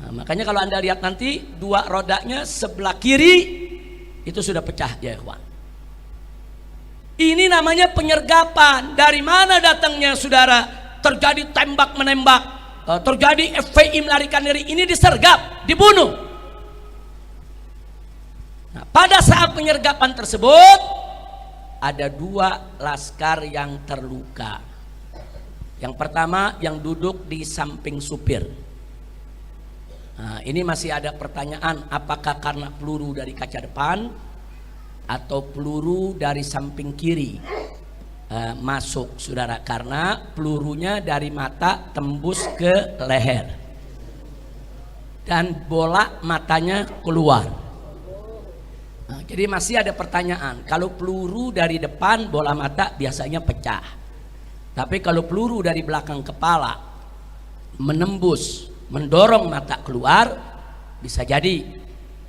Nah, makanya kalau Anda lihat nanti dua rodanya sebelah kiri itu sudah pecah ya ikhwan. Ini namanya penyergapan. Dari mana datangnya saudara? Terjadi tembak menembak, terjadi FPI melarikan diri, ini disergap, dibunuh. Nah, pada saat penyergapan tersebut ada dua laskar yang terluka. Yang pertama yang duduk di samping supir. Nah, ini masih ada pertanyaan, apakah karena peluru dari kaca depan atau peluru dari samping kiri masuk saudara, karena pelurunya dari mata tembus ke leher dan bola matanya keluar. Nah, jadi masih ada pertanyaan, kalau peluru dari depan bola mata biasanya pecah, tapi kalau peluru dari belakang kepala menembus mendorong mata keluar, bisa jadi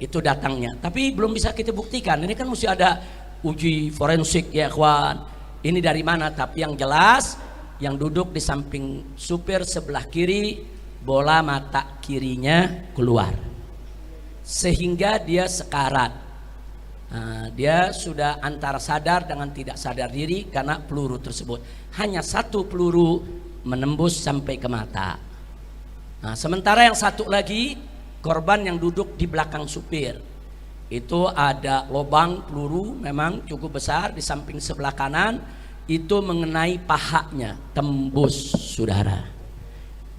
itu datangnya, tapi belum bisa kita buktikan. Ini kan mesti ada uji forensik ya kawan, ini dari mana. Tapi yang jelas yang duduk di samping supir sebelah kiri, bola mata kirinya keluar sehingga dia sekarat. Nah, dia sudah antara sadar dengan tidak sadar diri karena peluru tersebut. Hanya satu peluru menembus sampai ke mata. Nah, sementara yang satu lagi korban yang duduk di belakang supir itu ada lubang peluru memang cukup besar di samping sebelah kanan, itu mengenai pahanya, tembus saudara.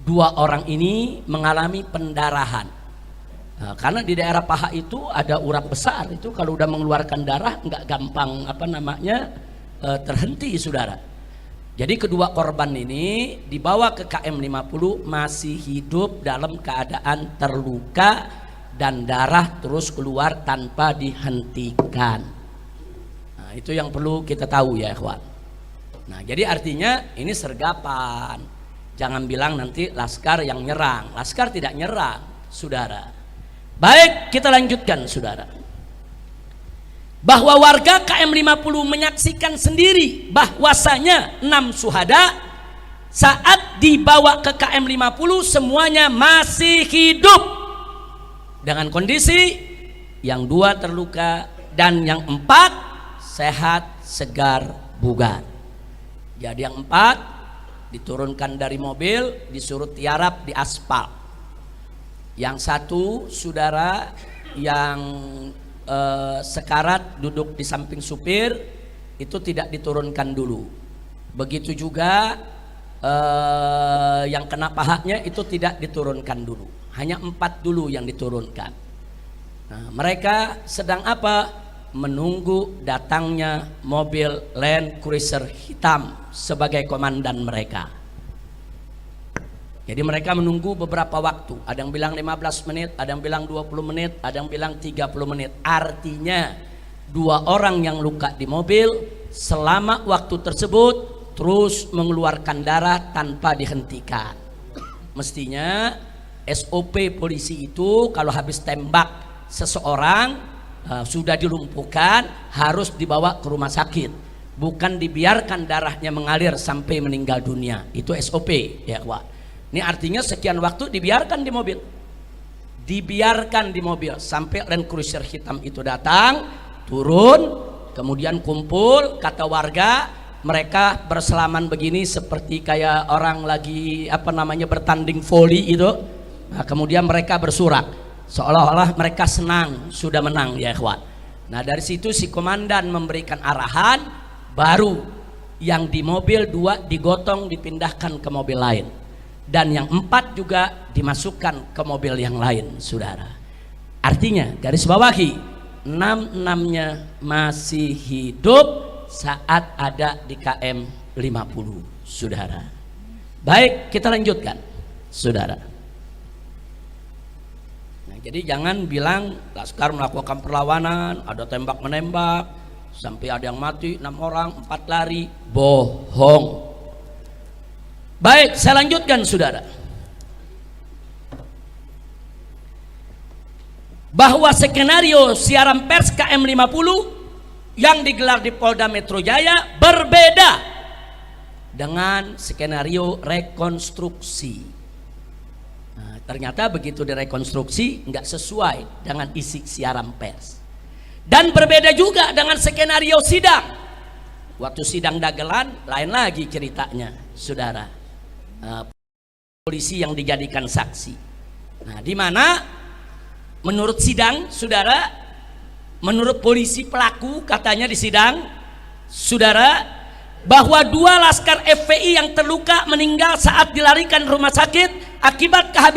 Dua orang ini mengalami pendarahan. Nah, karena di daerah paha itu ada urat besar, itu kalau udah mengeluarkan darah nggak gampang terhenti saudara. Jadi kedua korban ini dibawa ke KM 50 masih hidup dalam keadaan terluka dan darah terus keluar tanpa dihentikan. Nah, itu yang perlu kita tahu ya ikhwan. Nah, jadi artinya ini sergapan. Jangan bilang nanti laskar yang nyerang. Laskar tidak nyerang saudara. Baik, kita lanjutkan saudara. Bahwa warga KM 50 menyaksikan sendiri bahwasanya 6 syuhada saat dibawa ke KM 50 semuanya masih hidup dengan kondisi yang 2 terluka dan yang 4 sehat segar bugar. Jadi yang 4 diturunkan dari mobil, disuruh tiarap di aspal. Yang 1 saudara yang sekarat duduk di samping supir itu tidak diturunkan dulu. Begitu juga yang kena pahanya itu tidak diturunkan dulu. Hanya 4 dulu yang diturunkan. Nah, mereka sedang apa? Menunggu datangnya mobil Land Cruiser hitam sebagai komandan mereka. Jadi mereka menunggu beberapa waktu. Ada yang bilang 15 menit, ada yang bilang 20 menit, ada yang bilang 30 menit. Artinya 2 orang yang luka di mobil selama waktu tersebut terus mengeluarkan darah tanpa dihentikan. Mestinya SOP polisi itu kalau habis tembak seseorang sudah dilumpuhkan harus dibawa ke rumah sakit, bukan dibiarkan darahnya mengalir sampai meninggal dunia. Itu SOP ya Pak. Ini artinya sekian waktu dibiarkan di mobil sampai Land Cruiser hitam itu datang, turun, kemudian kumpul. Kata warga mereka berselaman begini seperti kayak orang lagi bertanding voli itu. Nah, kemudian mereka bersorak seolah-olah mereka senang sudah menang ya ikhwan. Nah, dari situ si komandan memberikan arahan, baru yang di mobil 2 digotong dipindahkan ke mobil lain. Dan yang 4 juga dimasukkan ke mobil yang lain saudara. Artinya garis bawahi 6-6-nya masih hidup saat ada di KM 50 saudara. Baik, kita lanjutkan saudara. Nah, jadi jangan bilang laskar melakukan perlawanan, ada tembak menembak sampai ada yang mati 6 orang, 4 lari, bohong. Baik, saya lanjutkan saudara. Bahwa skenario siaran pers KM 50 yang digelar di Polda Metro Jaya berbeda dengan skenario rekonstruksi. Nah, Ternyata begitu direkonstruksi nggak sesuai dengan isi siaran pers. Dan berbeda juga dengan skenario sidang. Waktu sidang dagelan lain lagi ceritanya, saudara. Polisi yang dijadikan saksi. Nah, di mana menurut sidang, saudara, menurut polisi pelaku katanya di sidang, saudara, bahwa 2 laskar FPI yang terluka meninggal saat dilarikan rumah sakit akibat kehabisan